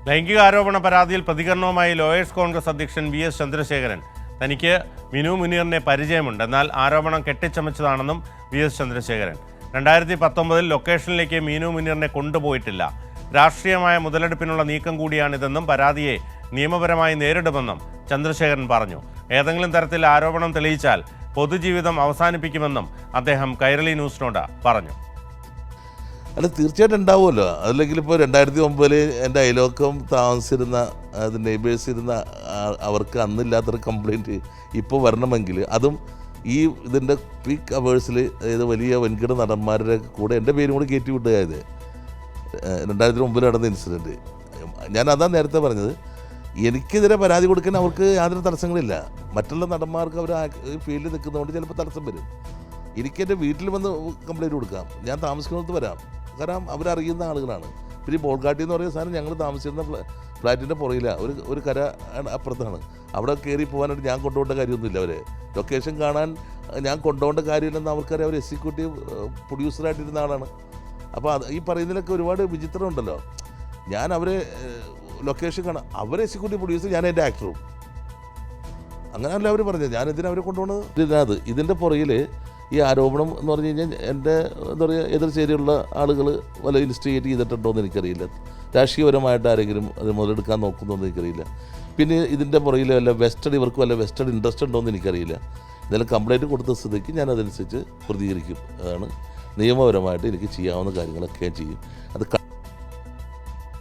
ലൈംഗികാരോപണ പരാതിയിൽ പ്രതികരണവുമായി ലോയേഴ്സ് കോൺഗ്രസ് അധ്യക്ഷൻ വി.എസ്. ചന്ദ്രശേഖരൻ. തനിക്ക് മിനു മുനീറിനെ പരിചയമുണ്ട്, എന്നാൽ ആരോപണം കെട്ടിച്ചമച്ചതാണെന്നും വി.എസ്. ചന്ദ്രശേഖരൻ. 2019 ലൊക്കേഷനിലേക്ക് മിനു മുനീറിനെ കൊണ്ടുപോയിട്ടില്ല. രാഷ്ട്രീയമായ മുതലെടുപ്പിനുള്ള നീക്കം കൂടിയാണിതെന്നും പരാതിയെ നിയമപരമായി നേരിടുമെന്നും ചന്ദ്രശേഖരൻ പറഞ്ഞു. ഏതെങ്കിലും തരത്തിൽ ആരോപണം തെളിയിച്ചാൽ പൊതുജീവിതം അവസാനിപ്പിക്കുമെന്നും അദ്ദേഹം കൈരളി ന്യൂസിനോട് പറഞ്ഞു. അല്ല, തീർച്ചയായിട്ടും ഉണ്ടാവുമല്ലോ. അല്ലെങ്കിൽ ഇപ്പോൾ 2009 എൻ്റെ അയലോക്കം താമസിച്ചിരുന്ന നെയ്ബേഴ്സ് ഇരുന്ന അവർക്ക് അന്നില്ലാത്തൊരു കംപ്ലയിൻറ്റ് ഇപ്പോൾ വരണമെങ്കിൽ അതും ഈ ഇതിൻ്റെ പീക്ക് അവേഴ്സിൽ അതായത് വലിയ വൻകിട നടന്മാരുടെ കൂടെ എൻ്റെ പേരും കൂടി കയറ്റി വിട്ടുകയത് 2009 നടന്ന ഇൻസിഡൻറ്റ്. ഞാൻ അതാണ് നേരത്തെ പറഞ്ഞത്. എനിക്കെതിരെ പരാതി കൊടുക്കാൻ അവർക്ക് യാതൊരു തടസ്സങ്ങളില്ല. മറ്റുള്ള നടന്മാർക്ക് അവർ ഫീൽഡിൽ നിൽക്കുന്നതുകൊണ്ട് ചിലപ്പോൾ തടസ്സം വരും. എനിക്കെൻ്റെ വീട്ടിൽ വന്ന് കംപ്ലയിൻറ്റ് കൊടുക്കാം, ഞാൻ താമസിക്കുന്നിടത്ത് വരാം, കാരണം അവരറിയുന്ന ആളുകളാണ്. പിന്നെ ഈ ബോൾഗാട്ടി എന്ന് പറയുന്ന സാധനം ഞങ്ങൾ താമസിച്ചിരുന്ന ഫ്ലാറ്റിൻ്റെ പുറകില്ല, ഒരു കര അപ്പുറത്താണ്. അവിടെ കയറി പോകാനായിട്ട് ഞാൻ കൊണ്ടുപോകേണ്ട കാര്യമൊന്നുമില്ല. അവരെ ലൊക്കേഷൻ കാണാൻ ഞാൻ കൊണ്ടുപോകേണ്ട കാര്യമില്ലെന്ന് അവർക്കറിയാം. അവർ എക്സിക്യൂട്ടീവ് പ്രൊഡ്യൂസറായിട്ടിരുന്ന ആളാണ്. അപ്പോൾ ഈ പറയുന്നതിലൊക്കെ ഒരുപാട് വിചിത്രമുണ്ടല്ലോ. ഞാൻ അവരെ ലൊക്കേഷൻ കാണാൻ, അവർ എക്സിക്യൂട്ടീവ് പ്രൊഡ്യൂസർ, ഞാൻ എൻ്റെ ആക്ടറും. അങ്ങനെയല്ല അവർ പറഞ്ഞത്. ഞാൻ എന്തിനാ അവരെ കൊണ്ടുപോകുന്നത്? ഇതിൻ്റെ പുറകിൽ ഈ ആരോപണം എന്ന് പറഞ്ഞു കഴിഞ്ഞാൽ എൻ്റെ എന്താ പറയുക എതിർചേരിയുള്ള ആളുകൾ വല്ല ഇൻസ്റ്റിഗേറ്റ് ചെയ്തിട്ടുണ്ടോ എന്ന് എനിക്കറിയില്ല. രാഷ്ട്രീയപരമായിട്ട് ആരെങ്കിലും അത് മുതലെടുക്കാൻ നോക്കുന്നോ എന്ന് എനിക്കറിയില്ല. പിന്നെ ഇതിൻ്റെ പുറകിൽ ഇവർക്ക് വല്ല വെസ്റ്റഡ് ഇൻട്രസ്റ്റ് ഉണ്ടോ എന്ന് എനിക്കറിയില്ല. എന്തായാലും കംപ്ലയിൻറ്റ് കൊടുത്ത സ്ഥിതിക്ക് ഞാൻ അതനുസരിച്ച് പ്രതികരിക്കും. അതാണ് നിയമപരമായിട്ട് എനിക്ക് ചെയ്യാവുന്ന കാര്യങ്ങളൊക്കെ ചെയ്യും. അത്